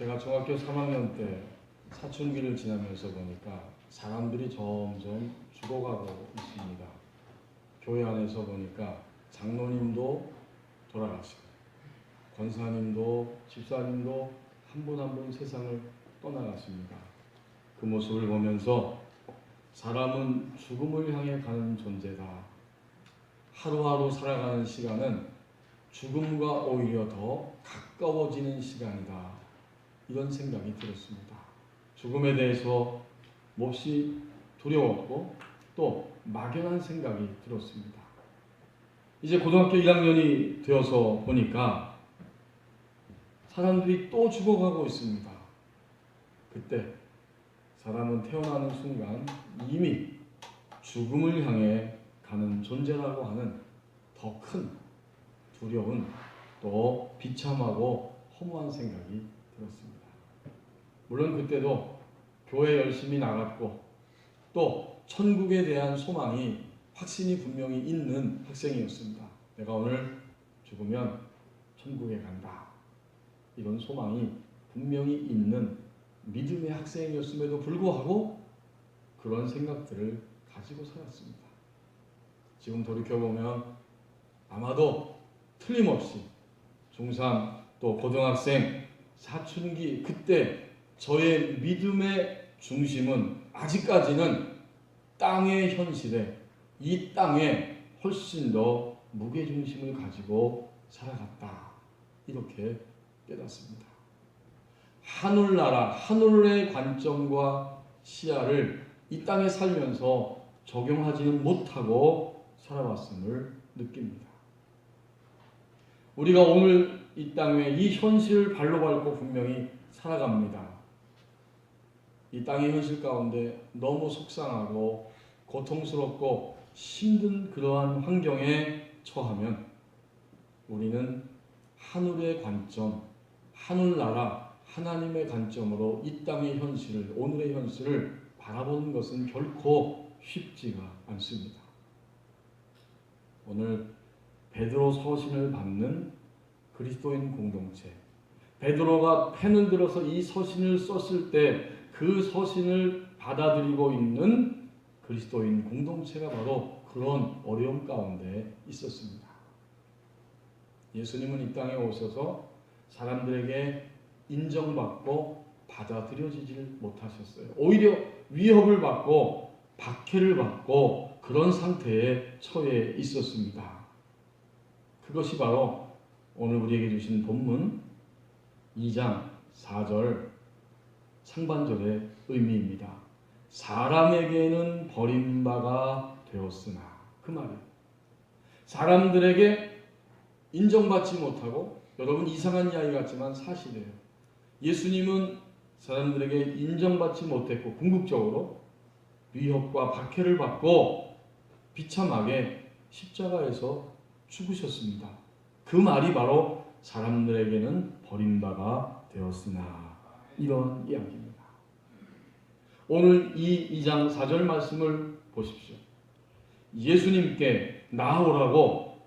제가 중학교 3학년 때 사춘기를 지나면서 보니까 사람들이 점점 죽어가고 있습니다. 교회 안에서 보니까 장로님도 돌아가시고 권사님도 집사님도 한 분 한 분 세상을 떠나갔습니다. 그 모습을 보면서 사람은 죽음을 향해 가는 존재다. 하루하루 살아가는 시간은 죽음과 오히려 더 가까워지는 시간이다. 이런 생각이 들었습니다. 죽음에 대해서 몹시 두려웠고 또 막연한 생각이 들었습니다. 이제 고등학교 1학년이 되어서 보니까 사람들이 또 죽어가고 있습니다. 그때 사람은 태어나는 순간 이미 죽음을 향해 가는 존재라고 하는 더 큰 두려운 또 비참하고 허무한 생각이 들었습니다. 물론 그때도 교회 열심히 나갔고 또 천국에 대한 소망이 확신이 분명히 있는 학생이었습니다. 내가 오늘 죽으면 천국에 간다. 이런 소망이 분명히 있는 믿음의 학생이었음에도 불구하고 그런 생각들을 가지고 살았습니다. 지금 돌이켜보면 아마도 틀림없이 중3 또 고등학생 사춘기 그때 저의 믿음의 중심은 아직까지는 땅의 현실에 이 땅에 훨씬 더 무게중심을 가지고 살아갔다. 이렇게 깨닫습니다. 하늘나라, 하늘의 관점과 시야를 이 땅에 살면서 적용하지는 못하고 살아왔음을 느낍니다. 우리가 오늘 이 땅에 이 현실을 발로 밟고 분명히 살아갑니다. 이 땅의 현실 가운데 너무 속상하고 고통스럽고 힘든 그러한 환경에 처하면 우리는 하늘의 관점, 하늘나라, 하나님의 관점으로 이 땅의 현실을, 오늘의 현실을 바라보는 것은 결코 쉽지가 않습니다. 오늘 베드로 서신을 받는 그리스도인 공동체, 베드로가 펜을 들어서 이 서신을 썼을 때 그 서신을 받아들이고 있는 그리스도인 공동체가 바로 그런 어려움 가운데 있었습니다. 예수님은 이 땅에 오셔서 사람들에게 인정받고 받아들여지질 못하셨어요. 오히려 위협을 받고 박해를 받고 그런 상태에 처해 있었습니다. 그것이 바로 오늘 우리에게 주신 본문 2장 4절 상반절의 의미입니다. 사람에게는 버림바가 되었으나, 그 말이에요. 사람들에게 인정받지 못하고, 여러분 이상한 이야기 같지만 사실이에요. 예수님은 사람들에게 인정받지 못했고 궁극적으로 위협과 박해를 받고 비참하게 십자가에서 죽으셨습니다. 그 말이 바로 사람들에게는 버림바가 되었으나 이런 이야기입니다. 오늘 이 2장 4절 말씀을 보십시오. 예수님께 나오라고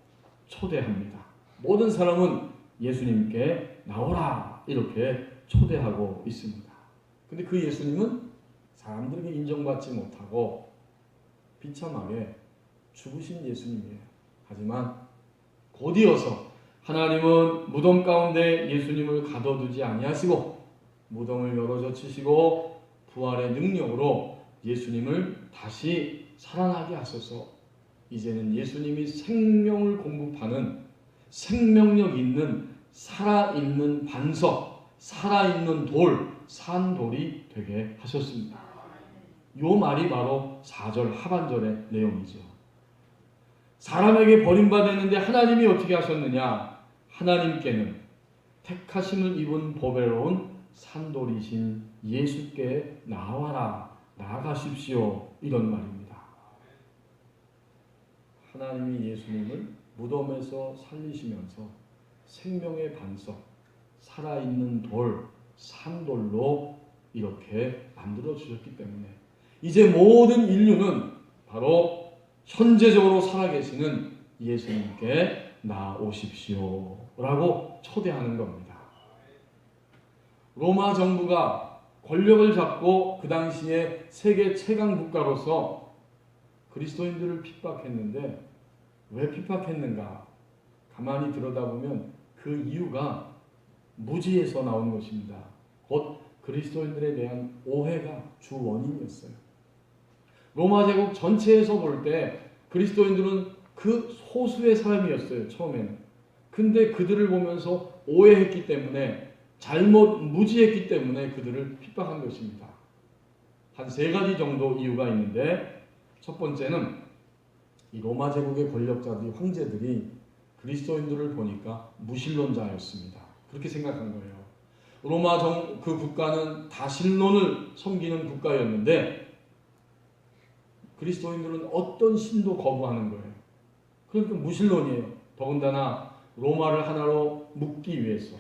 초대합니다. 모든 사람은 예수님께 나오라 이렇게 초대하고 있습니다. 근데 그 예수님은 사람들에게 인정받지 못하고 비참하게 죽으신 예수님이에요. 하지만 곧이어서 하나님은 무덤 가운데 예수님을 가둬두지 아니하시고 무덤을 열어젖히시고 부활의 능력으로 예수님을 다시 살아나게 하소서. 이제는 예수님이 생명을 공급하는 생명력 있는 살아있는 반석, 살아있는 돌, 산돌이 되게 하셨습니다. 이 말이 바로 4절 하반절의 내용이죠. 사람에게 버림받았는데 하나님이 어떻게 하셨느냐? 하나님께는 택하심을 입은 보배로운 산돌이신 예수께 나와라, 나아가십시오. 이런 말입니다. 하나님이 예수님을 무덤에서 살리시면서 생명의 반석, 살아있는 돌, 산돌로 이렇게 만들어 주셨기 때문에 이제 모든 인류는 바로 현재적으로 살아계시는 예수님께 나오십시오 라고 초대하는 겁니다. 로마 정부가 권력을 잡고 그 당시에 세계 최강 국가로서 그리스도인들을 핍박했는데 왜 핍박했는가? 가만히 들여다보면 그 이유가 무지에서 나온 것입니다. 곧 그리스도인들에 대한 오해가 주 원인이었어요. 로마 제국 전체에서 볼 때 그리스도인들은 그 소수의 사람이었어요. 처음에는. 근데 그들을 보면서 오해했기 때문에 무지했기 때문에 그들을 핍박한 것입니다. 한 3가지 정도 이유가 있는데 첫 번째는 이 로마 제국의 권력자들이 황제들이 그리스도인들을 보니까 무신론자였습니다. 그렇게 생각한 거예요. 로마 그 국가는 다신론을 섬기는 국가였는데 그리스도인들은 어떤 신도 거부하는 거예요. 그러니까 무신론이에요. 더군다나 로마를 하나로 묶기 위해서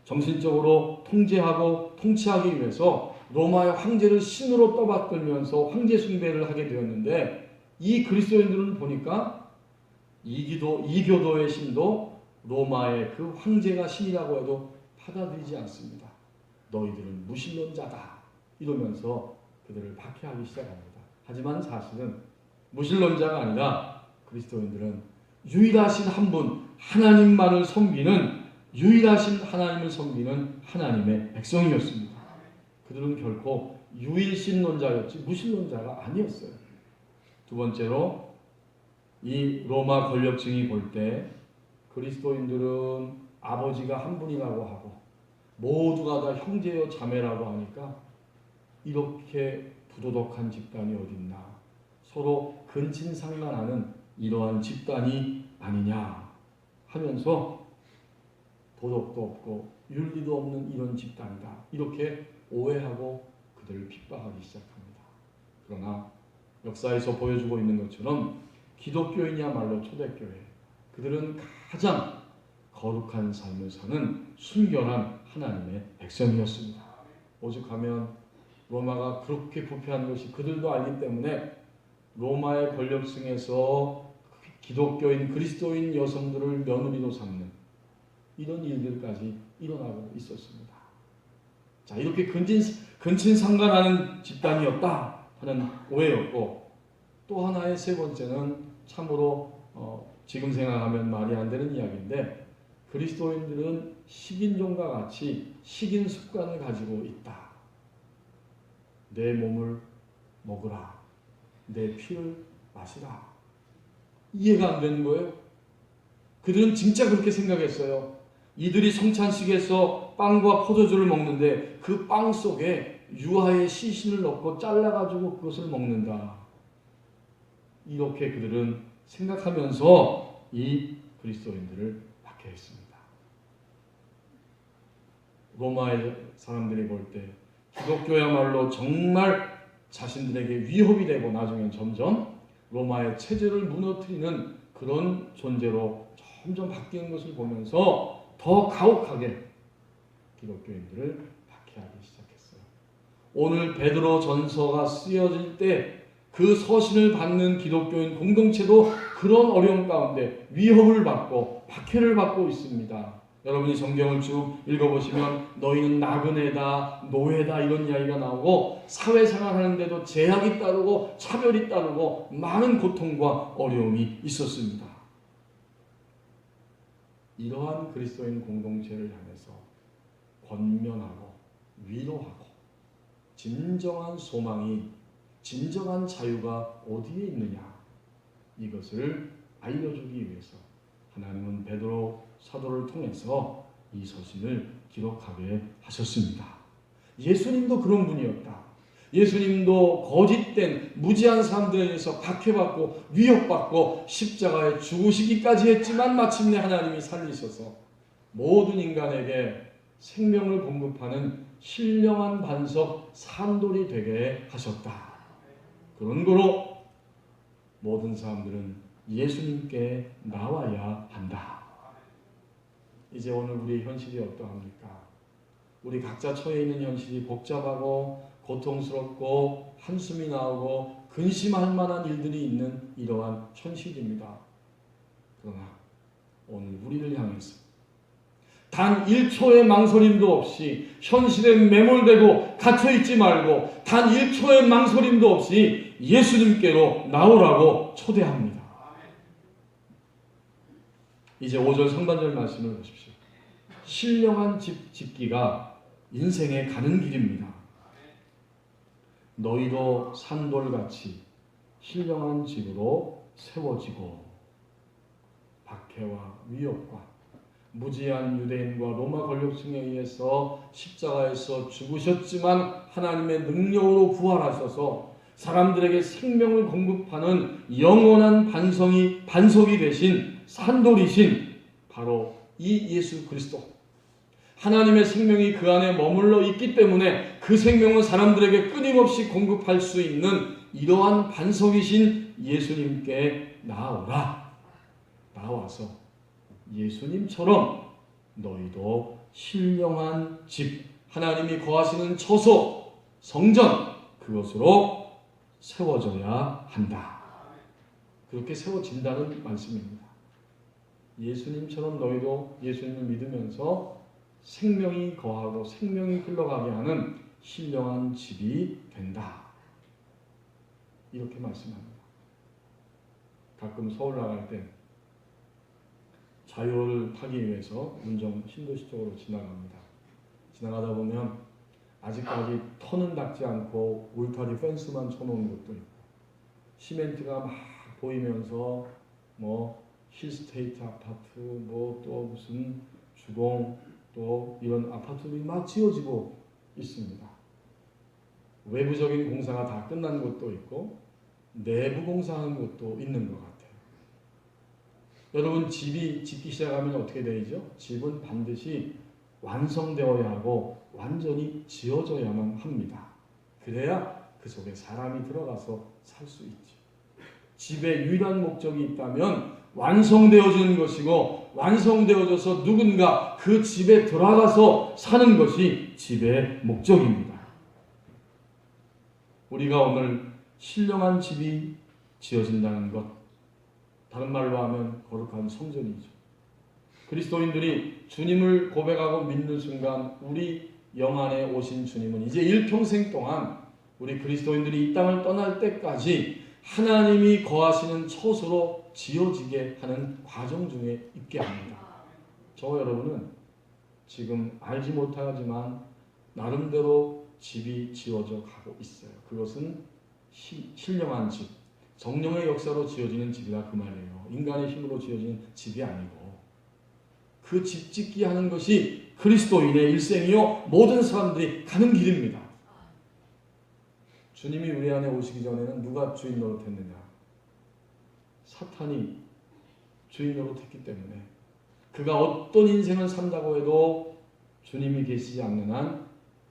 정신적으로 통제하고 통치하기 위해서 로마의 황제를 신으로 떠받들면서 황제 숭배를 하게 되었는데 이 그리스도인들은 보니까 이교도의 신도 로마의 그 황제가 신이라고 해도 받아들이지 않습니다. 너희들은 무신론자다 이러면서 그들을 박해하기 시작합니다. 하지만 사실은 무신론자가 아니라 그리스도인들은 유일하신 한 분 하나님만을 섬기는 유일하신 하나님을 섬기는 하나님의 백성이었습니다. 그들은 결코 유일신론자였지 무신론자가 아니었어요. 두 번째로 이 로마 권력층이 볼 때 그리스도인들은 아버지가 한 분이라고 하고 모두가 다 형제여 자매라고 하니까 이렇게 부도덕한 집단이 어딨나, 서로 근친상간하는 이러한 집단이 아니냐 하면서 도덕도 없고 윤리도 없는 이런 집단이다 이렇게 오해하고 그들을 핍박하기 시작합니다. 그러나 역사에서 보여주고 있는 것처럼 기독교인이야말로 초대교회, 그들은 가장 거룩한 삶을 사는 순결한 하나님의 백성이었습니다. 오죽하면 로마가 그렇게 부패한 것이 그들도 알기 때문에 로마의 권력층에서 기독교인 그리스도인 여성들을 며느리로 삼는 이런 일들까지 일어나고 있었습니다. 자, 이렇게 근친상간하는 집단이었다 하는 오해였고, 또 하나의 세 번째는 참으로 지금 생각하면 말이 안 되는 이야기인데 그리스도인들은 식인종과 같이 식인 습관을 가지고 있다. 내 몸을 먹으라. 내 피를 마시라. 이해가 안 되는 거예요. 그들은 진짜 그렇게 생각했어요. 이들이 성찬식에서 빵과 포도주를 먹는데 그 빵 속에 유아의 시신을 넣고 잘라가지고 그것을 먹는다. 이렇게 그들은 생각하면서 이 그리스도인들을 박해했습니다. 로마의 사람들이 볼 때 기독교야말로 정말 자신들에게 위협이 되고 나중엔 점점 로마의 체제를 무너뜨리는 그런 존재로 점점 바뀌는 것을 보면서 더 가혹하게 기독교인들을 박해하기 시작했어요. 오늘 베드로 전서가 쓰여질 때 그 서신을 받는 기독교인 공동체도 그런 어려움 가운데 위협을 받고 박해를 받고 있습니다. 여러분이 성경을 쭉 읽어보시면 너희는 나그네다, 노예다 이런 이야기가 나오고 사회생활 하는데도 제약이 따르고 차별이 따르고 많은 고통과 어려움이 있었습니다. 이러한 그리스도인 공동체를 향해서 권면하고 위로하고 진정한 소망이, 진정한 자유가 어디에 있느냐, 이것을 알려주기 위해서 하나님은 베드로 사도를 통해서 이 서신을 기록하게 하셨습니다. 예수님도 그런 분이었다. 예수님도 거짓된 무지한 사람들에 의해서 박해받고 위협받고 십자가에 죽으시기까지 했지만 마침내 하나님이 살리셔서 모든 인간에게 생명을 공급하는 신령한 반석 산돌이 되게 하셨다. 그런 거로 모든 사람들은 예수님께 나와야 한다. 이제 오늘 우리의 현실이 어떠합니까? 우리 각자 처해 있는 현실이 복잡하고 고통스럽고 한숨이 나오고 근심할 만한 일들이 있는 이러한 현실입니다. 그러나 오늘 우리를 향해서 단 1초의 망설임도 없이 현실에 매몰되고 갇혀있지 말고 단 1초의 망설임도 없이 예수님께로 나오라고 초대합니다. 이제 5절 상반절 말씀을 보십시오. 신령한 집 짓기가 인생의 가는 길입니다. 너희도 산돌같이 신령한 집으로 세워지고 박해와 위협과 무지한 유대인과 로마 권력층에 의해서 십자가에서 죽으셨지만 하나님의 능력으로 부활하셔서 사람들에게 생명을 공급하는 영원한 반석이 되신 산돌이신 바로 이 예수 그리스도, 하나님의 생명이 그 안에 머물러 있기 때문에 그 생명은 사람들에게 끊임없이 공급할 수 있는 이러한 반석이신 예수님께 나아오라. 나와서 예수님처럼 너희도 신령한 집, 하나님이 거하시는 처소, 성전, 그것으로 세워져야 한다. 그렇게 세워진다는 말씀입니다. 예수님처럼 너희도 예수님을 믿으면서 생명이 거하고 생명이 흘러가게 하는 신령한 집이 된다. 이렇게 말씀합니다. 가끔 서울 나갈 때 자유를 타기 위해서 문정 신도시 쪽으로 지나갑니다. 지나가다 보면 아직까지 터는 닦지 않고 울타리 펜스만 쳐놓은 곳도 있고 시멘트가 막 보이면서 뭐 힐스테이트 아파트 뭐 또 무슨 주공 또 이런 아파트들이 막 지어지고 있습니다. 외부적인 공사가 다 끝난 곳도 있고 내부 공사하는 곳도 있는 것 같아요. 여러분 집이 짓기 시작하면 어떻게 되죠? 집은 반드시 완성되어야 하고 완전히 지어져야만 합니다. 그래야 그 속에 사람이 들어가서 살 수 있죠. 집의 유일한 목적이 있다면 완성되어지는 것이고 완성되어져서 누군가 그 집에 들어가서 사는 것이 집의 목적입니다. 우리가 오늘 신령한 집이 지어진다는 것, 다른 말로 하면 거룩한 성전이죠. 그리스도인들이 주님을 고백하고 믿는 순간 우리 영 안에 오신 주님은 이제 일평생 동안 우리 그리스도인들이 이 땅을 떠날 때까지 하나님이 거하시는 처소로 지어지게 하는 과정 중에 있게 합니다. 저와 여러분은 지금 알지 못하지만 나름대로 집이 지어져 가고 있어요. 그것은 신령한 집, 성령의 역사로 지어지는 집이라 그 말이에요. 인간의 힘으로 지어지는 집이 아니고 그 집 짓기 하는 것이 그리스도인의 일생이요 모든 사람들이 가는 길입니다. 주님이 우리 안에 오시기 전에는 누가 주인 노릇했느냐? 사탄이 주인 노릇했기 때문에 그가 어떤 인생을 산다고 해도 주님이 계시지 않는 한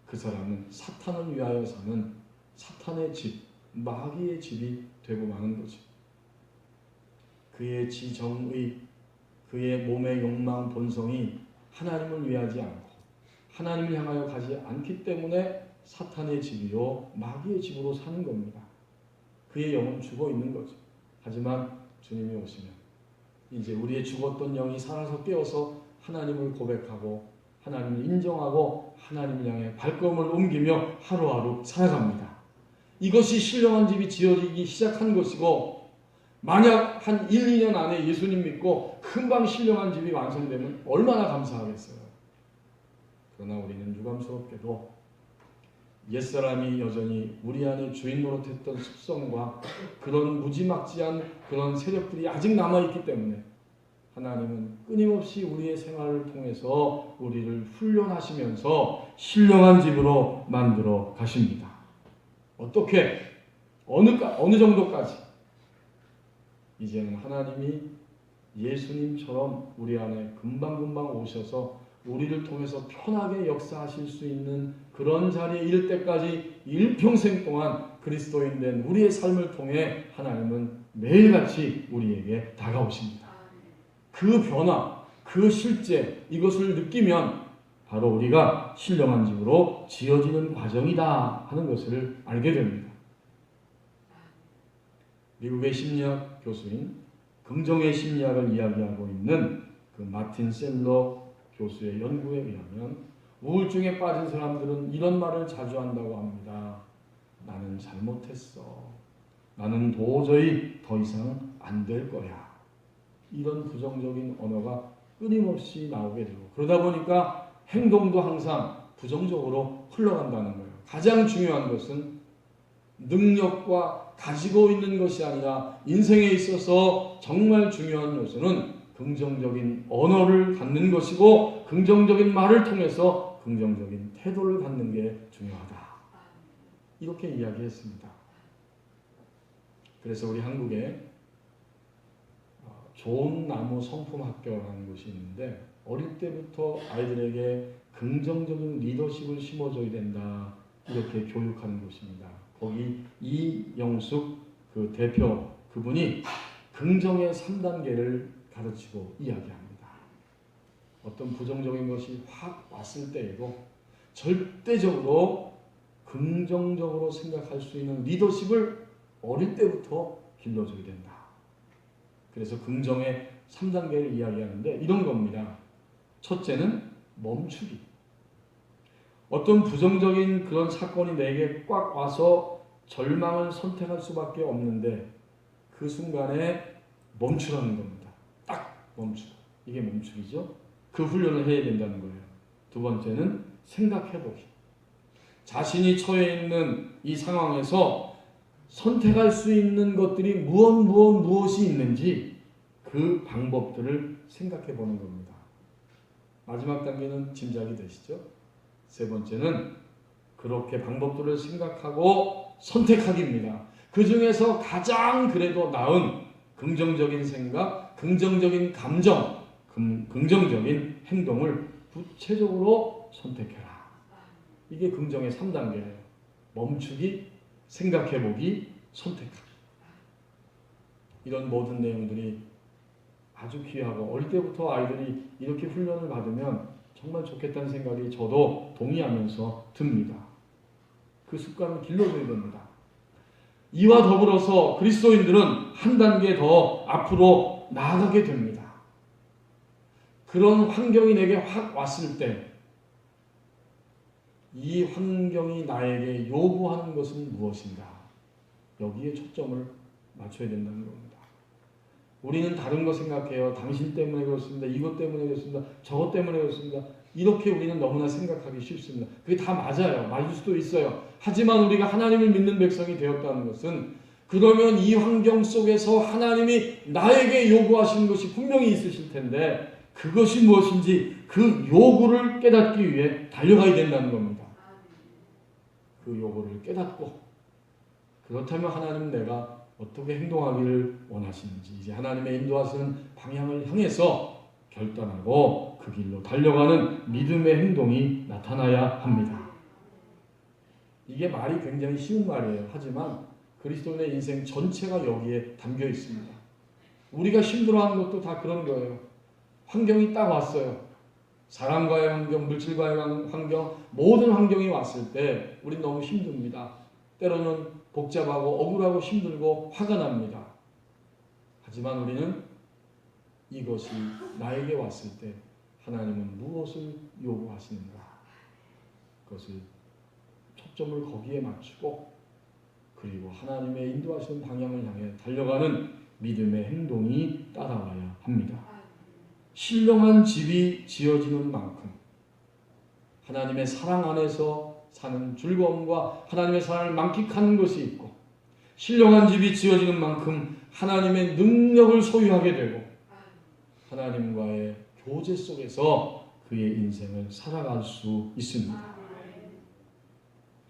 그 사람은 사탄을 위하여 사는 사탄의 집, 마귀의 집이 되고 마는 거죠. 그의 지정의, 그의 몸의 욕망, 본성이 하나님을 위하지 않고 하나님을 향하여 가지 않기 때문에 사탄의 집이요 마귀의 집으로 사는 겁니다. 그의 영은 죽어 있는 거죠. 하지만 주님이 오시면 이제 우리의 죽었던 영이 살아서 깨어서 하나님을 고백하고 하나님을 인정하고 하나님을 향해 발걸음을 옮기며 하루하루 살아갑니다. 이것이 신령한 집이 지어지기 시작한 것이고 만약 한 1, 2년 안에 예수님 믿고 금방 신령한 집이 완성되면 얼마나 감사하겠어요. 그러나 우리는 유감스럽게도 옛사람이 여전히 우리 안에 주인 노릇했던 습성과 그런 무지막지한 그런 세력들이 아직 남아있기 때문에 하나님은 끊임없이 우리의 생활을 통해서 우리를 훈련하시면서 신령한 집으로 만들어 가십니다. 어떻게? 어느 정도까지? 이제는 하나님이 예수님처럼 우리 안에 금방금방 오셔서 우리를 통해서 편하게 역사하실 수 있는 그런 자리에 이를 때까지 일평생 동안 그리스도인 된 우리의 삶을 통해 하나님은 매일같이 우리에게 다가오십니다. 그 변화, 그 실제 이것을 느끼면 바로 우리가 신령한 집으로 지어지는 과정이다 하는 것을 알게 됩니다. 미국의 심리학 교수인 긍정의 심리학을 이야기하고 있는 그 마틴 셀러 교수의 연구에 의하면 우울증에 빠진 사람들은 이런 말을 자주 한다고 합니다. 나는 잘못했어. 나는 도저히 더 이상 안 될 거야. 이런 부정적인 언어가 끊임없이 나오게 되고, 그러다 보니까 행동도 항상 부정적으로 흘러간다는 거예요. 가장 중요한 것은 능력과 가지고 있는 것이 아니라 인생에 있어서 정말 중요한 요소는 긍정적인 언어를 갖는 것이고, 긍정적인 말을 통해서 긍정적인 태도를 갖는 게 중요하다. 이렇게 이야기했습니다. 그래서 우리 한국에 좋은 나무 성품 학교라는 곳이 있는데, 어릴 때부터 아이들에게 긍정적인 리더십을 심어줘야 된다, 이렇게 교육하는 곳입니다. 거기 이영숙 그 대표, 그분이 긍정의 3단계를 가르치고 이야기합니다. 어떤 부정적인 것이 확 왔을 때에도 절대적으로 긍정적으로 생각할 수 있는 리더십을 어릴 때부터 길러줘야 된다. 그래서 긍정의 3단계를 이야기하는데 이런 겁니다. 첫째는 멈추기. 어떤 부정적인 그런 사건이 내게 꽉 와서 절망을 선택할 수밖에 없는데 그 순간에 멈추라는 겁니다. 딱 멈추고. 이게 멈추기죠. 그 훈련을 해야 된다는 거예요. 두 번째는 생각해보기. 자신이 처해 있는 이 상황에서 선택할 수 있는 것들이 무엇이 있는지 그 방법들을 생각해 보는 겁니다. 마지막 단계는 짐작이 되시죠? 세 번째는 그렇게 방법들을 생각하고 선택하기입니다. 그 중에서 가장 그래도 나은 긍정적인 생각, 긍정적인 감정, 긍정적인 행동을 구체적으로 선택해라. 이게 긍정의 3단계예요. 멈추기, 생각해보기, 선택하기. 이런 모든 내용들이 아주 귀하고, 어릴 때부터 아이들이 이렇게 훈련을 받으면 정말 좋겠다는 생각이 저도 동의하면서 듭니다. 그 습관을 길러줘야 됩니다. 이와 더불어서 그리스도인들은 한 단계 더 앞으로 나아가게 됩니다. 그런 환경이 내게 확 왔을 때 이 환경이 나에게 요구하는 것은 무엇인가? 여기에 초점을 맞춰야 된다는 겁니다. 우리는 다른 거 생각해요. 당신 때문에 그렇습니다. 이것 때문에 그렇습니다. 저것 때문에 그렇습니다. 이렇게 우리는 너무나 생각하기 쉽습니다. 그게 다 맞아요. 맞을 수도 있어요. 하지만 우리가 하나님을 믿는 백성이 되었다는 것은, 그러면 이 환경 속에서 하나님이 나에게 요구하시는 것이 분명히 있으실 텐데 그것이 무엇인지 그 요구를 깨닫기 위해 달려가야 된다는 겁니다. 그 요구를 깨닫고, 그렇다면 하나님 내가 어떻게 행동하기를 원하시는지 이제 하나님의 인도하시는 방향을 향해서 결단하고 그 길로 달려가는 믿음의 행동이 나타나야 합니다. 이게 말이 굉장히 쉬운 말이에요. 하지만 그리스도인의 인생 전체가 여기에 담겨 있습니다. 우리가 힘들어하는 것도 다 그런 거예요. 환경이 딱 왔어요. 사람과의 환경, 물질과의 환경, 모든 환경이 왔을 때 우린 너무 힘듭니다. 때로는 복잡하고 억울하고 힘들고 화가 납니다. 하지만 우리는 이것이 나에게 왔을 때 하나님은 무엇을 요구하시는가? 그것을 초점을 거기에 맞추고, 그리고 하나님의 인도하시는 방향을 향해 달려가는 믿음의 행동이 따라와야 합니다. 신령한 집이 지어지는 만큼 하나님의 사랑 안에서 사는 즐거움과 하나님의 사랑을 만끽하는 것이 있고, 신령한 집이 지어지는 만큼 하나님의 능력을 소유하게 되고 하나님과의 교제 속에서 그의 인생을 살아갈 수 있습니다.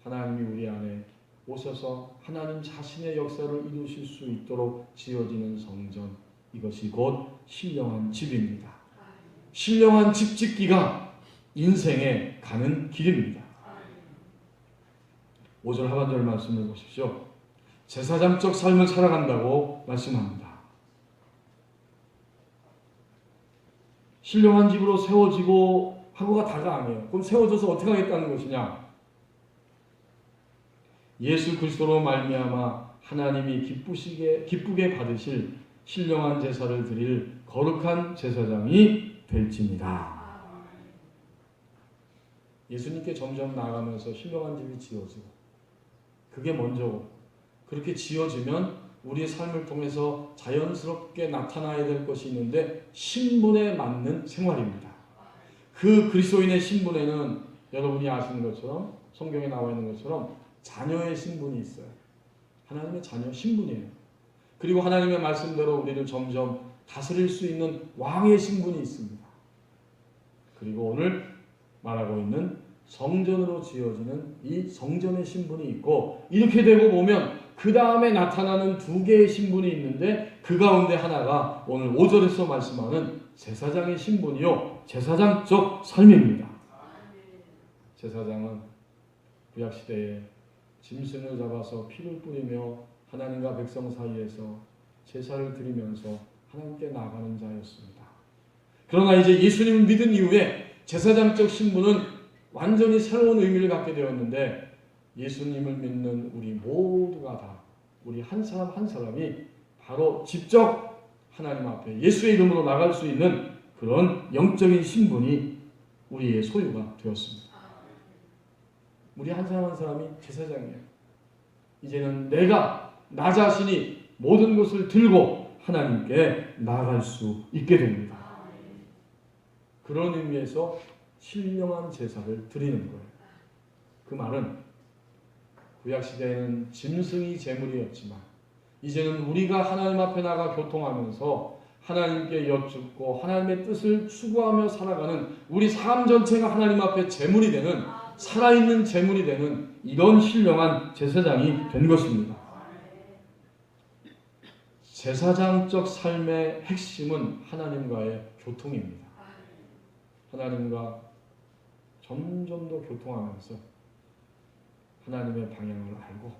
하나님이 우리 안에 오셔서 하나님 자신의 역사를 이루실 수 있도록 지어지는 성전, 이것이 곧 신령한 집입니다. 신령한 집 짓기가 인생에 가는 길입니다. 5절 하반절 말씀을 보십시오. 제사장적 삶을 살아간다고 말씀합니다. 신령한 집으로 세워지고 하고가 다가 아니에요. 그럼 세워져서 어떻게 하겠다는 것이냐? 예수 그리스도로 말미암아 하나님이 기쁘게 받으실 신령한 제사를 드릴 거룩한 제사장이 될지니라. 예수님께 점점 나아가면서 신령한 집이 지어지고, 그게 먼저고, 그렇게 지어지면 우리의 삶을 통해서 자연스럽게 나타나야 될 것이 있는데 신분에 맞는 생활입니다. 그 그리스도인의 신분에는 여러분이 아시는 것처럼, 성경에 나와 있는 것처럼 자녀의 신분이 있어요. 하나님의 자녀 신분이에요. 그리고 하나님의 말씀대로 우리를 점점 다스릴 수 있는 왕의 신분이 있습니다. 그리고 오늘 말하고 있는 성전으로 지어지는 이 성전의 신분이 있고, 이렇게 되고 보면 그 다음에 나타나는 두 개의 신분이 있는데 그 가운데 하나가 오늘 5절에서 말씀하는 제사장의 신분이요, 제사장적 삶입니다. 제사장은 구약시대에 짐승을 잡아서 피를 뿌리며 하나님과 백성 사이에서 제사를 드리면서 하나님께 나가는 자였습니다. 그러나 이제 예수님을 믿은 이후에 제사장적 신분은 완전히 새로운 의미를 갖게 되었는데, 예수님을 믿는 우리 모두가 다, 우리 한 사람 한 사람이 바로 직접 하나님 앞에 예수의 이름으로 나갈 수 있는 그런 영적인 신분이 우리의 소유가 되었습니다. 우리 한 사람 한 사람이 제사장이에요. 이제는 내가, 나 자신이 모든 것을 들고 하나님께 나아갈 수 있게 됩니다. 그런 의미에서 신령한 제사를 드리는 거예요. 그 말은 구약시대에는 짐승이 제물이었지만 이제는 우리가 하나님 앞에 나가 교통하면서 하나님께 여쭙고 하나님의 뜻을 추구하며 살아가는 우리 삶 전체가 하나님 앞에 제물이 되는, 살아있는 제물이 되는 이런 신령한 제사장이 된 것입니다. 제사장적 삶의 핵심은 하나님과의 교통입니다. 하나님과 점점 더 교통하면서 하나님의 방향을 알고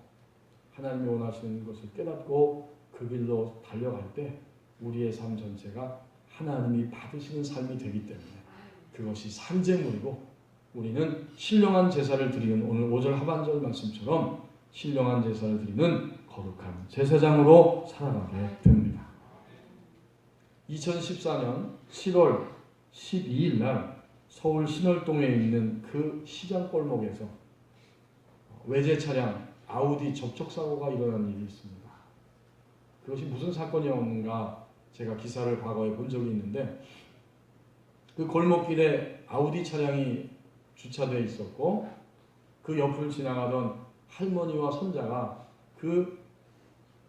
하나님이 원하시는 것을 깨닫고 그 길로 달려갈 때 우리의 삶 전체가 하나님이 받으시는 삶이 되기 때문에 그것이 산제물이고, 우리는 신령한 제사를 드리는, 오늘 5절 하반절 말씀처럼 신령한 제사를 드리는 거룩한 제사장으로 살아가게 됩니다. 2014년 7월 12일 날 서울 신월동에 있는 그 시장골목에서 외제 차량 아우디 접촉사고가 일어난 일이 있습니다. 그것이 무슨 사건이었는가 제가 기사를 과거에 본 적이 있는데, 그 골목길에 아우디 차량이 주차되어 있었고 그 옆을 지나가던 할머니와 손자가 그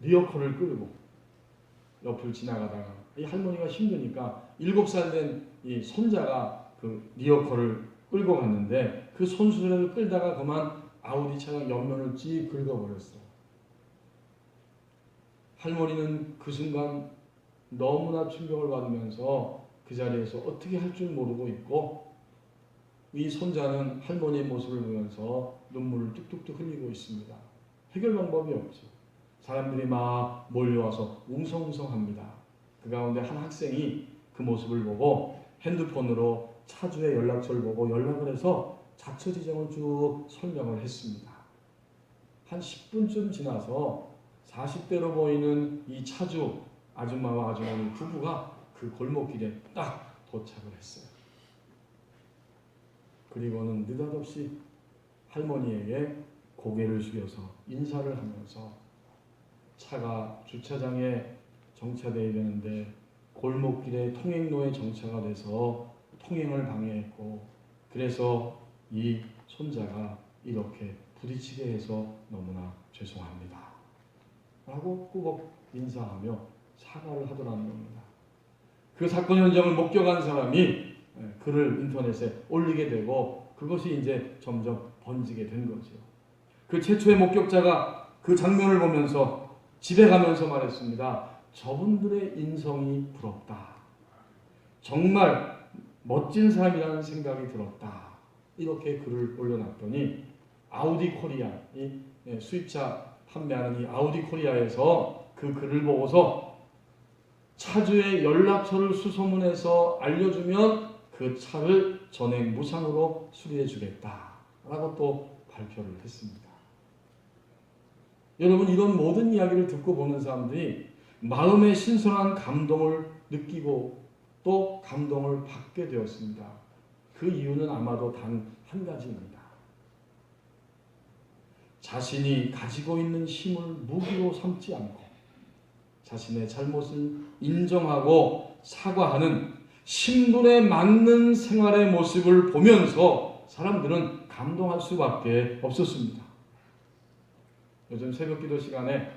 리어커를 끌고 옆을 지나가다가 이 할머니가 힘드니까 7살 된 이 손자가 그 리어커를 끌고 갔는데 그 손수레를 끌다가 그만 아우디 차량 옆면을 찌 긁어버렸어요. 할머니는 그 순간 너무나 충격을 받으면서 그 자리에서 어떻게 할 줄 모르고 있고, 이 손자는 할머니의 모습을 보면서 눈물을 뚝뚝뚝 흘리고 있습니다. 해결 방법이 없죠. 사람들이 막 몰려와서 웅성웅성합니다. 그 가운데 한 학생이 그 모습을 보고 핸드폰으로 차주의 연락처를 보고 연락을 해서 자처 지정을 쭉 설명을 했습니다. 한 10분쯤 지나서 40대로 보이는 이 차주 아줌마와 아주머니 부부가 그 골목길에 딱 도착을 했어요. 그리고는 느닷없이 할머니에게 고개를 숙여서 인사를 하면서 차가 주차장에 정차되어야 되는데 골목길에 통행로에 정차가 돼서 통행을 방해했고, 그래서 이 손자가 이렇게 부딪히게 해서 너무나 죄송합니다 라고 꾸벅 인사하며 사과를 하더라는 겁니다. 그 사건 현장을 목격한 사람이 글을 인터넷에 올리게 되고 그것이 이제 점점 번지게 된 거죠. 그 최초의 목격자가 그 장면을 보면서 집에 가면서 말했습니다. 저분들의 인성이 부럽다. 정말 멋진 사람이라는 생각이 들었다. 이렇게 글을 올려놨더니 아우디 코리아, 이 수입차 판매하는 이 아우디 코리아에서 그 글을 보고서 차주의 연락처를 수소문해서 알려주면 그 차를 전액 무상으로 수리해 주겠다라고 또 발표를 했습니다. 여러분, 이런 모든 이야기를 듣고 보는 사람들이 마음의 신선한 감동을 느끼고 또 감동을 받게 되었습니다. 그 이유는 아마도 단 한 가지입니다. 자신이 가지고 있는 힘을 무기로 삼지 않고 자신의 잘못을 인정하고 사과하는 신분에 맞는 생활의 모습을 보면서 사람들은 감동할 수밖에 없었습니다. 요즘 새벽기도 시간에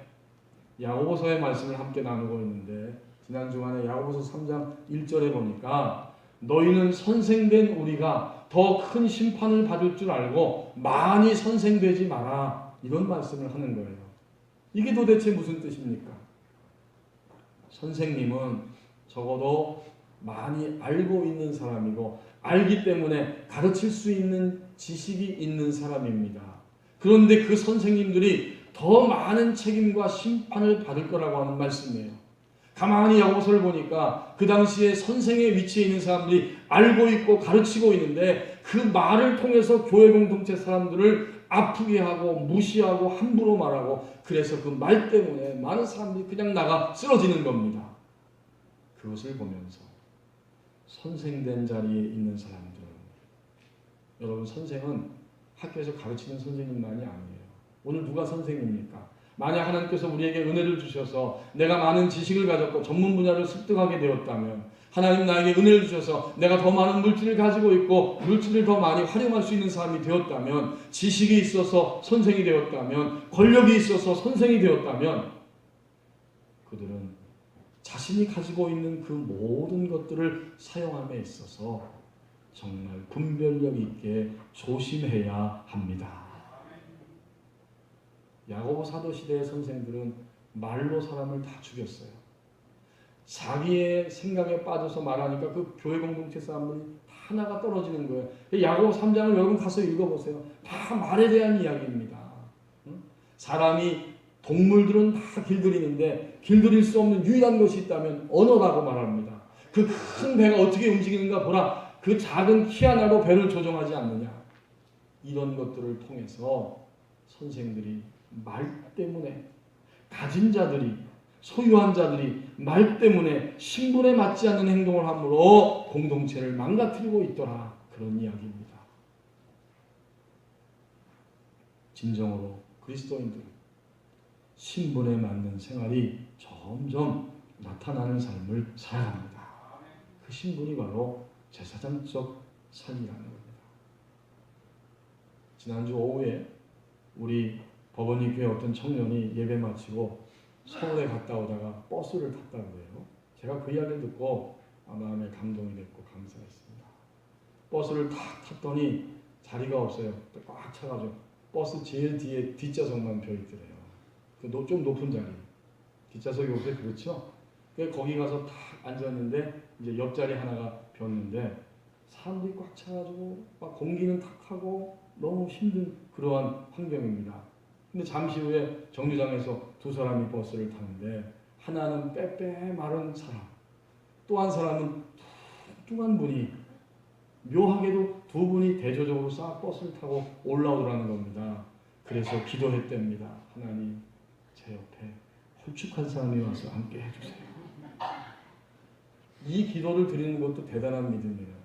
야고보서의 말씀을 함께 나누고 있는데 지난 주간에 야고보서 3장 1절에 보니까 너희는 선생된 우리가 더 큰 심판을 받을 줄 알고 많이 선생되지 마라, 이런 말씀을 하는 거예요. 이게 도대체 무슨 뜻입니까? 선생님은 적어도 많이 알고 있는 사람이고 알기 때문에 가르칠 수 있는 지식이 있는 사람입니다. 그런데 그 선생님들이 더 많은 책임과 심판을 받을 거라고 하는 말씀이에요. 가만히 야고보서를 보니까 그 당시에 선생의 위치에 있는 사람들이 알고 있고 가르치고 있는데 그 말을 통해서 교회 공동체 사람들을 아프게 하고 무시하고 함부로 말하고, 그래서 그 말 때문에 많은 사람들이 그냥 나가 쓰러지는 겁니다. 그것을 보면서 선생된 자리에 있는 사람들, 여러분, 선생은 학교에서 가르치는 선생님만이 아니에요. 오늘 누가 선생입니까? 만약 하나님께서 우리에게 은혜를 주셔서 내가 많은 지식을 가졌고 전문 분야를 습득하게 되었다면, 하나님 나에게 은혜를 주셔서 내가 더 많은 물질을 가지고 있고 물질을 더 많이 활용할 수 있는 사람이 되었다면, 지식이 있어서 선생이 되었다면, 권력이 있어서 선생이 되었다면, 그들은 자신이 가지고 있는 그 모든 것들을 사용함에 있어서 정말 분별력 있게 조심해야 합니다. 야고보 사도 시대의 선생들은 말로 사람을 다 죽였어요. 자기의 생각에 빠져서 말하니까 그 교회 공동체 사람들이 다 하나가 떨어지는 거예요. 야고보 3장을 여러분 가서 읽어보세요. 다 말에 대한 이야기입니다. 사람이, 동물들은 다 길들이는데 길들일 수 없는 유일한 것이 있다면 언어라고 말합니다. 그 큰 배가 어떻게 움직이는가 보라. 그 작은 키 하나로 배를 조종하지 않느냐. 이런 것들을 통해서 선생들이 말 때문에, 가진 자들이, 소유한 자들이 말 때문에 신분에 맞지 않는 행동을 함으로 공동체를 망가뜨리고 있더라, 그런 이야기입니다. 진정으로 그리스도인들은 신분에 맞는 생활이 점점 나타나는 삶을 살아갑니다. 그 신분이 바로 제사장적 삶이라는 겁니다. 지난주 오후에 우리 법원리 교회 어떤 청년이 예배 마치고 서울에 갔다 오다가 버스를 탔다고 해요. 제가 그 이야기를 듣고 마음에 감동이 됐고 감사했습니다. 버스를 탁 탔더니 자리가 없어요. 꽉 차가지고 버스 제일 뒤에 뒷좌석만 펴있더래요. 좀 높은 자리. 뒷좌석이 요새 그렇죠? 거기 가서 탁 앉았는데 이제 옆자리 하나가 비었는데 사람들이 꽉 차가지고 막 공기는 탁하고 너무 힘든 그러한 환경입니다. 근데 잠시 후에 정류장에서 두 사람이 버스를 타는데 하나는 빼빼 마른 사람, 또 한 사람은 뚱뚱한 분이, 묘하게도 두 분이 대조적으로 싹 버스를 타고 올라오더라는 겁니다. 그래서 기도했답니다. 하나님, 제 옆에 홀쭉한 사람이 와서 함께 해주세요. 이 기도를 드리는 것도 대단한 믿음이에요.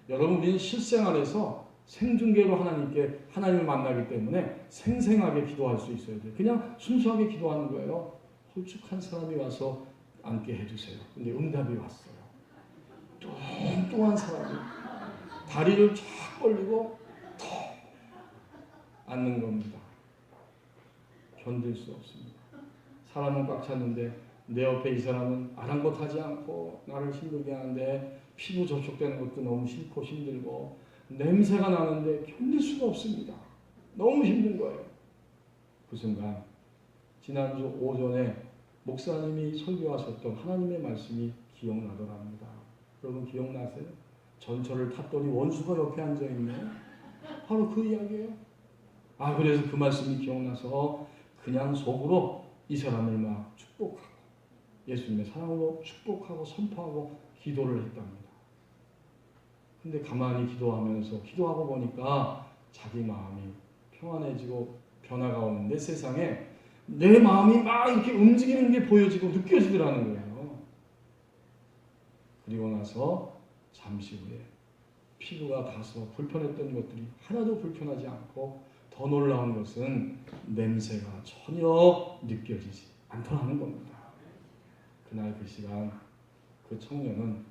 여러분, 우리는 실생활에서 생중계로 하나님을 만나기 때문에 생생하게 기도할 수 있어야 돼요. 그냥 순수하게 기도하는 거예요. 홀쭉한 사람이 와서 앉게 해주세요. 근데 응답이 왔어요. 뚱뚱한 사람이 다리를 쫙 벌리고 턱 앉는 겁니다. 견딜 수 없습니다. 사람은 꽉 찼는데 내 옆에 이 사람은 아랑곳하지 않고 나를 힘들게 하는데 피부 접촉되는 것도 너무 싫고 힘들고 냄새가 나는데 견딜 수가 없습니다. 너무 힘든 거예요. 그 순간 지난주 오전에 목사님이 설교하셨던 하나님의 말씀이 기억나더랍니다. 여러분 기억나세요? 전철을 탔더니 원수가 옆에 앉아있네. 바로 그 이야기예요. 그래서 그 말씀이 기억나서 그냥 속으로 이 사람을 막 축복하고 예수님의 사랑으로 축복하고 선포하고 기도를 했답니다. 근데 가만히 기도하고 보니까 자기 마음이 평안해지고 변화가 오는데 세상에 내 마음이 막 이렇게 움직이는 게 보여지고 느껴지더라는 거예요. 그리고 나서 잠시 후에 피부가 닿아서 불편했던 것들이 하나도 불편하지 않고 더 놀라운 것은 냄새가 전혀 느껴지지 않더라는 겁니다. 그날 그 시간 그 청년은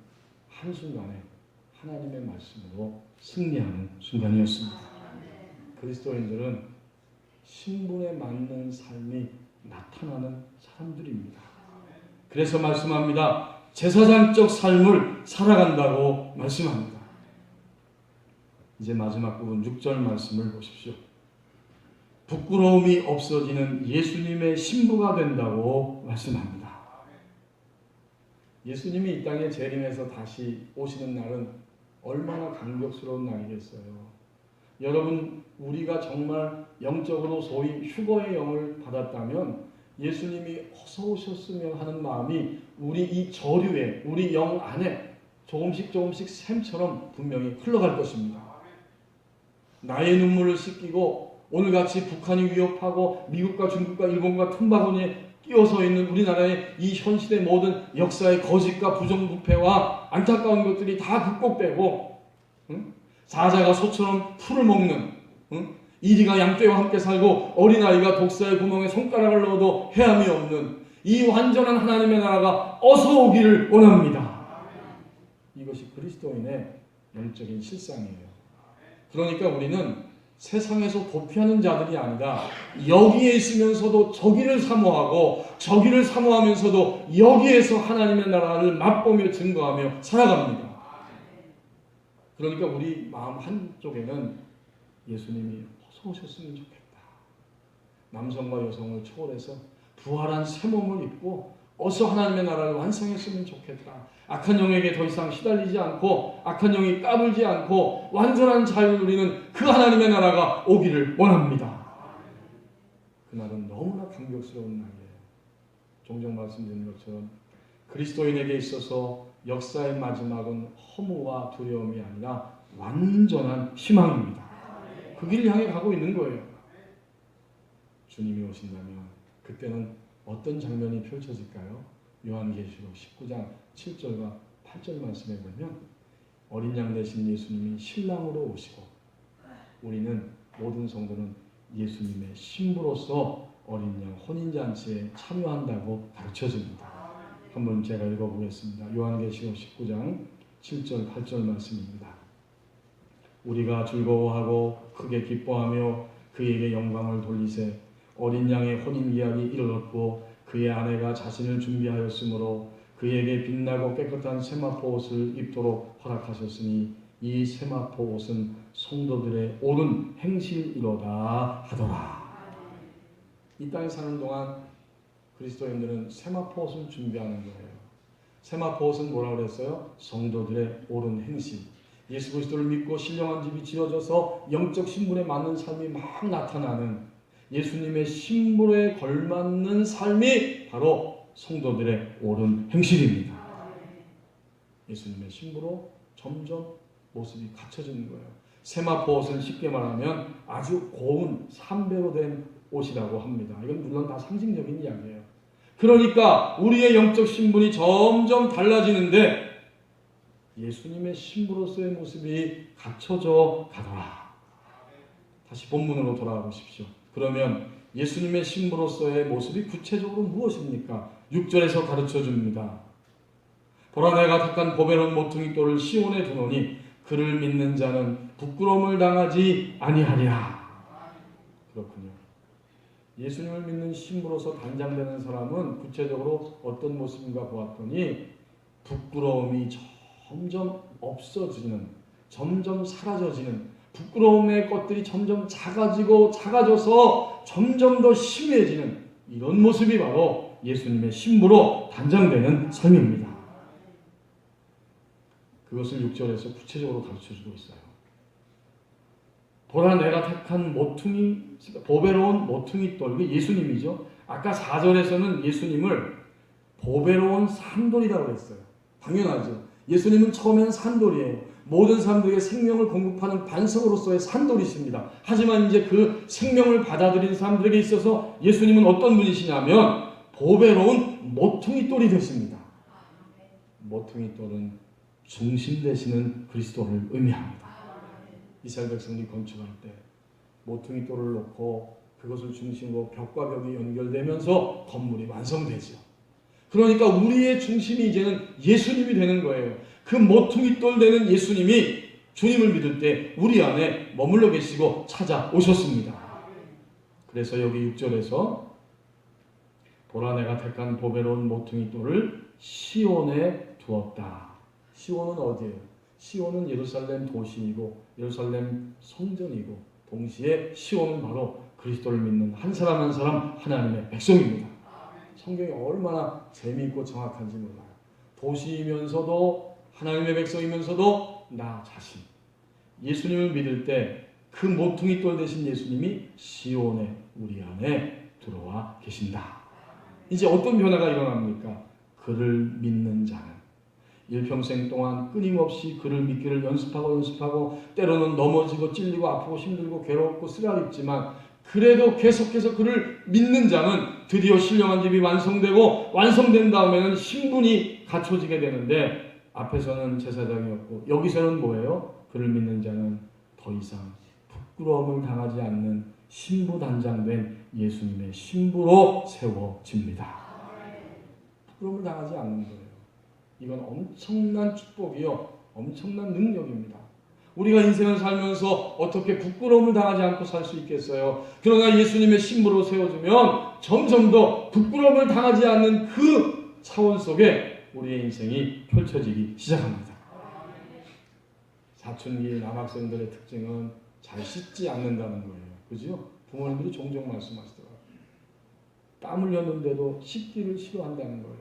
한순간에 하나님의 말씀으로 승리하는 순간이었습니다. 그리스도인들은 신분에 맞는 삶이 나타나는 사람들입니다. 그래서 말씀합니다. 제사장적 삶을 살아간다고 말씀합니다. 이제 마지막 부분 6절 말씀을 보십시오. 부끄러움이 없어지는 예수님의 신부가 된다고 말씀합니다. 예수님이 이 땅에 재림해서 다시 오시는 날은 얼마나 감격스러운 날이겠어요. 여러분, 우리가 정말 영적으로 소위 휴거의 영을 받았다면 예수님이 어서 오셨으면 하는 마음이 우리 이 저류에, 우리 영 안에 조금씩 샘처럼 분명히 흘러갈 것입니다. 나의 눈물을 씻기고 오늘같이 북한이 위협하고 미국과 중국과 일본과 틈바구니에 끼어서 있는 우리나라의 이 현실의 모든 역사의 거짓과 부정부패와 안타까운 것들이 다 극복되고, 사자가 소처럼 풀을 먹는, 이리가 양떼와 함께 살고 어린아이가 독사의 구멍에 손가락을 넣어도 해함이 없는 이 완전한 하나님의 나라가 어서 오기를 원합니다. 이것이 그리스도인의 영적인 실상이에요. 그러니까 우리는 세상에서 도피하는 자들이 아니라 여기에 있으면서도 저기를 사모하고 저기를 사모하면서도 여기에서 하나님의 나라를 맛보며 증거하며 살아갑니다. 그러니까 우리 마음 한쪽에는 예수님이 어서 오셨으면 좋겠다. 남성과 여성을 초월해서 부활한 새 몸을 입고 어서 하나님의 나라를 완성했으면 좋겠다. 악한 영에게 더 이상 시달리지 않고 악한 영이 까불지 않고 완전한 자유를 누리는 그 하나님의 나라가 오기를 원합니다. 그날은 너무나 감격스러운 날이에요. 종종 말씀드린 것처럼 그리스도인에게 있어서 역사의 마지막은 허무와 두려움이 아니라 완전한 희망입니다. 그 길을 향해 가고 있는 거예요. 주님이 오신다면 그때는 어떤 장면이 펼쳐질까요? 요한계시록 19장 7절과 8절 말씀에 보면 어린 양 되신 예수님이 신랑으로 오시고 우리는 모든 성도는 예수님의 신부로서 어린 양 혼인잔치에 참여한다고 가르쳐줍니다. 한번 제가 읽어보겠습니다. 요한계시록 19장 7절 8절 말씀입니다. 우리가 즐거워하고 크게 기뻐하며 그에게 영광을 돌리세 어린 양의 혼인 예약이 이르렀고 그의 아내가 자신을 준비하였으므로 그에게 빛나고 깨끗한 세마포 옷을 입도록 허락하셨으니 이 세마포 옷은 성도들의 옳은 행실이로다 하더라. 이 땅에 사는 동안 그리스도인들은 세마포 옷을 준비하는 거예요. 세마포 옷은 뭐라고 그랬어요? 성도들의 옳은 행실. 예수 그리스도를 믿고 신령한 집이 지어져서 영적 신분에 맞는 삶이 막 나타나는 예수님의 신분에 걸맞는 삶이 바로 성도들의 옳은 행실입니다. 예수님의 신부로 점점 모습이 갖춰지는 거예요. 세마포 옷은 쉽게 말하면 아주 고운 삼배로 된 옷이라고 합니다. 이건 물론 다 상징적인 이야기예요. 그러니까 우리의 영적 신분이 점점 달라지는데 예수님의 신부로서의 모습이 갖춰져 가더라. 다시 본문으로 돌아가 보십시오. 그러면 예수님의 신부로서의 모습이 구체적으로 무엇입니까? 6절에서 가르쳐 줍니다. 보라 내가 택한 보배로운 모퉁이 돌을 시온에 두노니 그를 믿는 자는 부끄러움을 당하지 아니하리라. 그렇군요. 예수님을 믿는 신부로서 단장되는 사람은 구체적으로 어떤 모습인가 보았더니 부끄러움이 점점 없어지는, 점점 사라져지는, 부끄러움의 것들이 점점 작아져서 점점 더 심해지는 이런 모습이 바로 예수님의 신부로 단장되는 삶입니다. 그것을 6절에서 구체적으로 가르쳐주고 있어요. 보라 내가 택한 모퉁이, 보배로운 모퉁이 돌, 이게 예수님이죠. 아까 4절에서는 예수님을 보배로운 산돌이라고 했어요. 당연하죠. 예수님은 처음에는 산돌이에요. 모든 사람들에게 생명을 공급하는 반석으로서의 산돌이십니다. 하지만 이제 그 생명을 받아들인 사람들에게 있어서 예수님은 어떤 분이시냐면 보배로운 모퉁이 돌이 되십니다. 모퉁이 돌은 중심 되시는 그리스도를 의미합니다. 이스라엘 백성들이 건축할 때 모퉁이 돌을 놓고 그것을 중심으로 벽과 벽이 연결되면서 건물이 완성되죠. 그러니까 우리의 중심이 이제는 예수님이 되는 거예요. 그 모퉁이 돌 되는 예수님이 주님을 믿을 때 우리 안에 머물러 계시고 찾아오셨습니다. 그래서 여기 6절에서 보라 내가 택한 보배로운 모퉁이 돌을 시온에 두었다. 시온은 어디예요? 시온은 예루살렘 도시이고 예루살렘 성전이고 동시에 시온은 바로 그리스도를 믿는 한 사람 한 사람 하나님의 백성입니다. 성경이 얼마나 재미있고 정확한지 몰라요. 도시이면서도 하나님의 백성이면서도 나 자신 예수님을 믿을 때 그 모퉁이 돌 되신 예수님이 시온에 우리 안에 들어와 계신다. 이제 어떤 변화가 일어납니까? 그를 믿는 자는 일평생 동안 끊임없이 그를 믿기를 연습하고 때로는 넘어지고 찔리고 아프고 힘들고 괴롭고 쓰라립지만 그래도 계속해서 그를 믿는 자는 드디어 신령한 집이 완성되고 완성된 다음에는 신분이 갖춰지게 되는데 앞에서는 제사장이었고 여기서는 뭐예요? 그를 믿는 자는 더 이상 부끄러움을 당하지 않는 신부단장된 예수님의 신부로 세워집니다. 부끄러움을 당하지 않는 거예요. 이건 엄청난 축복이요. 엄청난 능력입니다. 우리가 인생을 살면서 어떻게 부끄러움을 당하지 않고 살 수 있겠어요? 그러나 예수님의 신부로 세워주면 점점 더 부끄러움을 당하지 않는 그 차원 속에 우리의 인생이 펼쳐지기 시작합니다. 사춘기 남학생들의 특징은 잘 씻지 않는다는 거예요. 그죠? 부모님들이 종종 말씀하시더라고요. 땀 흘렸는데도 씻기를 싫어한다는 거예요.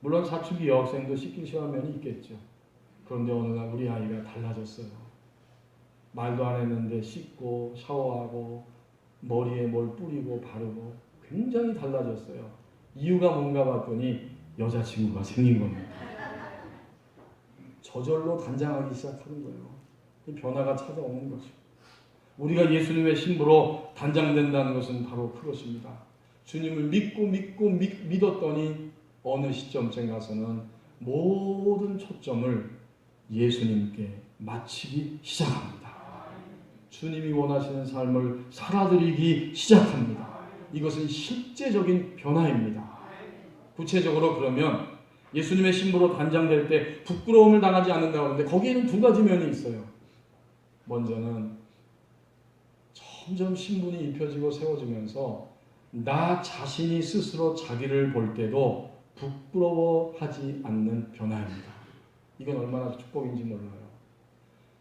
물론 사춘기 여학생도 씻기 싫어하는 면이 있겠죠. 그런데 어느 날 우리 아이가 달라졌어요. 말도 안 했는데 씻고 샤워하고 머리에 뭘 뿌리고 바르고 굉장히 달라졌어요. 이유가 뭔가 봤더니 여자친구가 생긴 겁니다. 저절로 단장하기 시작하는 거예요. 이 변화가 찾아오는 거죠. 우리가 예수님의 신부로 단장된다는 것은 바로 그것입니다. 주님을 믿었더니 어느 시점쯤 가서는 모든 초점을 예수님께 맞추기 시작합니다. 주님이 원하시는 삶을 살아드리기 시작합니다. 이것은 실제적인 변화입니다. 구체적으로 그러면 예수님의 신부로 단장될 때 부끄러움을 당하지 않는다고 하는데 거기에는 두 가지 면이 있어요. 먼저는 점점 신분이 입혀지고 세워지면서 나 자신이 스스로 자기를 볼 때도 부끄러워하지 않는 변화입니다. 이건 얼마나 축복인지 몰라요.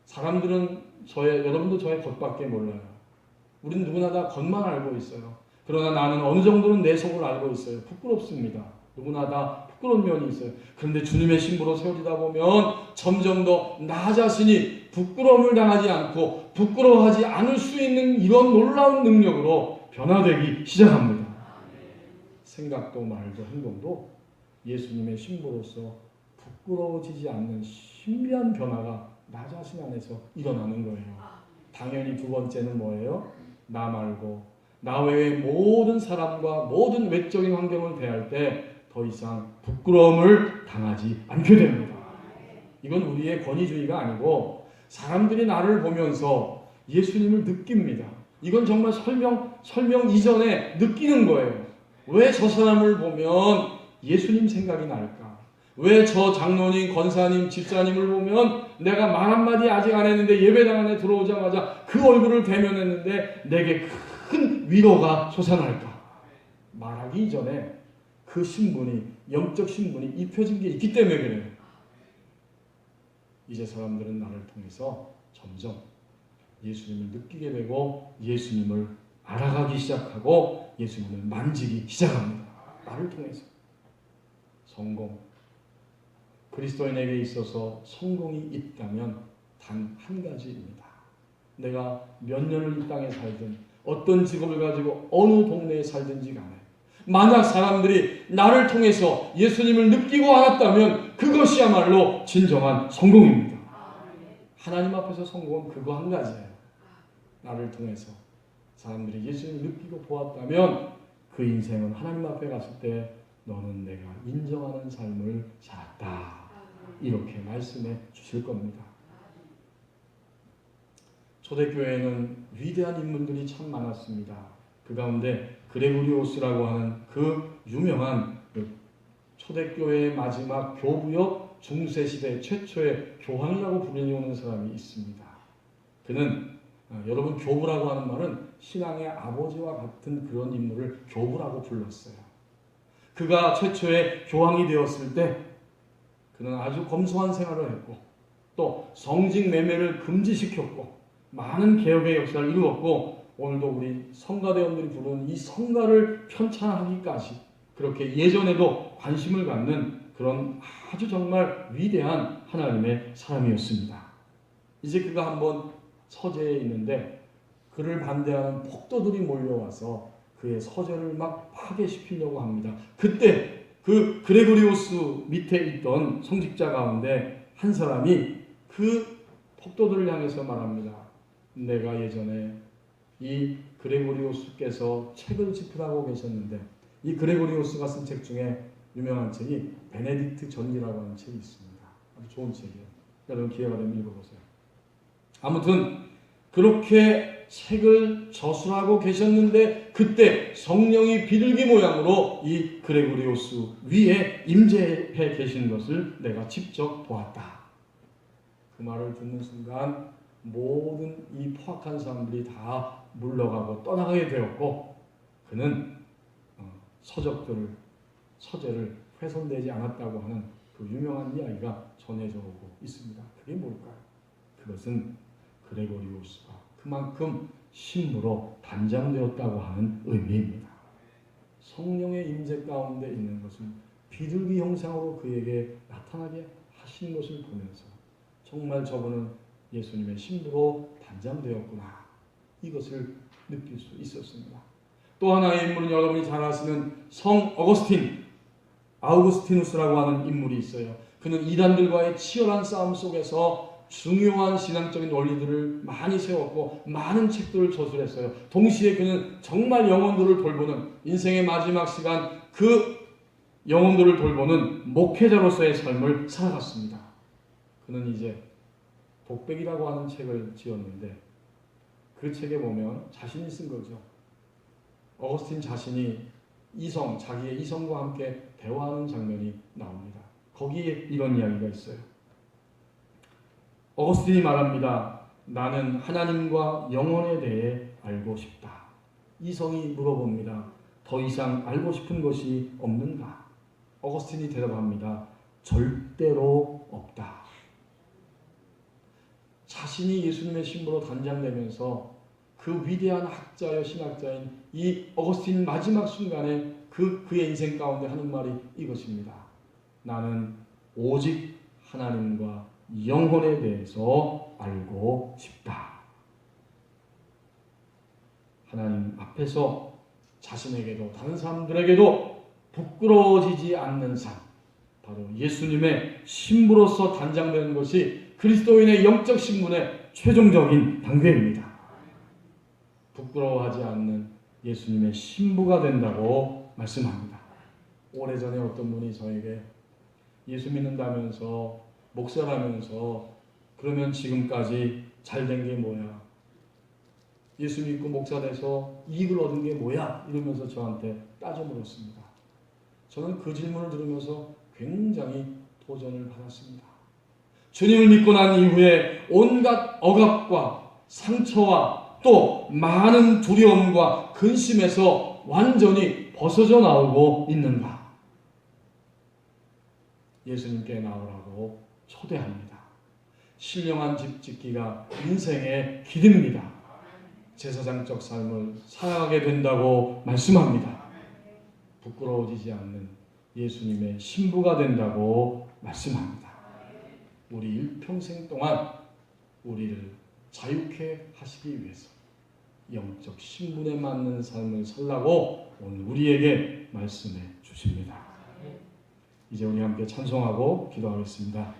사람들은 여러분도 저의 겉밖에 몰라요. 우린 누구나 다 겉만 알고 있어요. 그러나 나는 어느 정도는 내 속을 알고 있어요. 부끄럽습니다. 누구나 다 부끄러운 면이 있어요. 그런데 주님의 신부로 세워지다 보면 점점 더 나 자신이 부끄러움을 당하지 않고 부끄러워하지 않을 수 있는 이런 놀라운 능력으로 변화되기 시작합니다. 생각도 말도 행동도 예수님의 신부로서 부끄러워지지 않는 신비한 변화가 나 자신 안에서 일어나는 거예요. 당연히 두 번째는 뭐예요? 나 말고 나 외의 모든 사람과 모든 외적인 환경을 대할 때 더 이상 부끄러움을 당하지 않게 됩니다. 이건 우리의 권위주의가 아니고 사람들이 나를 보면서 예수님을 느낍니다. 이건 정말 설명 이전에 느끼는 거예요. 왜 저 사람을 보면 예수님 생각이 날까? 왜 저 장로님, 권사님, 집사님을 보면 내가 말 한마디 아직 안 했는데 예배당 안에 들어오자마자 그 얼굴을 대면했는데 내게 큰 위로가 솟아날까? 말하기 이전에 그 신분이, 영적 신분이 입혀진 게 있기 때문에 그래요. 이제 사람들은 나를 통해서 점점 예수님을 느끼게 되고 예수님을 알아가기 시작하고 예수님을 만지기 시작합니다. 나를 통해서. 성공. 그리스도인에게 있어서 성공이 있다면 단 한 가지입니다. 내가 몇 년을 이 땅에 살든 어떤 직업을 가지고 어느 동네에 살든지 간에 만약 사람들이 나를 통해서 예수님을 느끼고 알았다면 그것이야말로 진정한 성공입니다. 하나님 앞에서 성공은 그거 한 가지예요. 나를 통해서 사람들이 예수님을 느끼고 보았다면 그 인생은 하나님 앞에 갔을 때 너는 내가 인정하는 삶을 살았다. 이렇게 말씀해 주실 겁니다. 초대교회에는 위대한 인물들이 참 많았습니다. 그 가운데 그레고리오스라고 하는 그 유명한 초대교회의 마지막 교부역 중세시대 최초의 교황이라고 불리우는 사람이 있습니다. 그는 여러분 교부라고 하는 말은 신앙의 아버지와 같은 그런 인물을 교부라고 불렀어요. 그가 최초의 교황이 되었을 때 그는 아주 검소한 생활을 했고 또 성직 매매를 금지시켰고 많은 개혁의 역사를 이루었고 오늘도 우리 성가대원들이 부르는 이 성가를 편찬하기까지 그렇게 예전에도 관심을 갖는 그런 아주 정말 위대한 하나님의 사람이었습니다. 이제 그가 한번 서재에 있는데 그를 반대하는 폭도들이 몰려와서 그의 서재를 막 파괴시키려고 합니다. 그때 그 그레고리오스 밑에 있던 성직자 가운데 한 사람이 그 폭도들을 향해서 말합니다. 내가 예전에 이 그레고리오스께서 책을 집필하고 계셨는데 이 그레고리오스가 쓴 책 중에 유명한 책이 베네딕트 전기라고 하는 책이 있습니다. 아주 좋은 책이에요. 여러분 기회가 되면 읽어보세요. 아무튼 그렇게 책을 저술하고 계셨는데 그때 성령이 비둘기 모양으로 이 그레고리오스 위에 임재해 계신 것을 내가 직접 보았다. 그 말을 듣는 순간 모든 이 포악한 사람들이 다 물러가고 떠나가게 되었고 그는 서재를 훼손되지 않았다고 하는 그 유명한 이야기가 전해져 오고 있습니다. 그게 뭘까요? 그것은 그레고리오스가 그만큼 신부로 단장되었다고 하는 의미입니다. 성령의 임재 가운데 있는 것은 비둘기 형상으로 그에게 나타나게 하신 것을 보면서 정말 저분은 예수님의 신부로 단장되었구나 이것을 느낄 수 있었습니다. 또 하나의 인물은 여러분이 잘 아시는 성 아우구스티누스라고 하는 인물이 있어요. 그는 이단들과의 치열한 싸움 속에서 중요한 신앙적인 원리들을 많이 세웠고 많은 책들을 저술했어요. 동시에 그는 정말 영혼들을 돌보는 인생의 마지막 시간 그 영혼들을 돌보는 목회자로서의 삶을 살아갔습니다. 그는 이제 독백이라고 하는 책을 지었는데 그 책에 보면 자신이 쓴 거죠. 어거스틴 자신이 자기의 이성과 함께 대화하는 장면이 나옵니다. 거기에 이런 이야기가 있어요. 어거스틴이 말합니다. 나는 하나님과 영혼에 대해 알고 싶다. 이성이 물어봅니다. 더 이상 알고 싶은 것이 없는가? 어거스틴이 대답합니다. 절대로 없다. 자신이 예수님의 신부로 단장되면서 그 위대한 학자여 신학자인 이 어거스틴 마지막 순간에 그의 인생 가운데 하는 말이 이것입니다. 나는 오직 하나님과 영혼에 대해서 알고 싶다. 하나님 앞에서 자신에게도 다른 사람들에게도 부끄러워지지 않는 삶, 바로 예수님의 신부로서 단장되는 것이 그리스도인의 영적 신분의 최종적인 단계입니다. 부끄러워하지 않는 예수님의 신부가 된다고 말씀합니다. 오래전에 어떤 분이 저에게 예수 믿는다면서 목사라면서 그러면 지금까지 잘된 게 뭐야? 예수 믿고 목사 돼서 이익을 얻은 게 뭐야? 이러면서 저한테 따져 물었습니다. 저는 그 질문을 들으면서 굉장히 도전을 받았습니다. 주님을 믿고 난 이후에 온갖 억압과 상처와 또 많은 두려움과 근심에서 완전히 벗어져 나오고 있는가? 예수님께 나오라고 초대합니다. 신령한 집 짓기가 인생의 길입니다. 제사장적 삶을 살아가게 된다고 말씀합니다. 부끄러워지지 않는 예수님의 신부가 된다고 말씀합니다. 우리 일평생 동안 우리를 자유케 하시기 위해서 영적 신분에 맞는 삶을 살라고 오늘 우리에게 말씀해 주십니다. 이제 우리 함께 찬송하고 기도하겠습니다.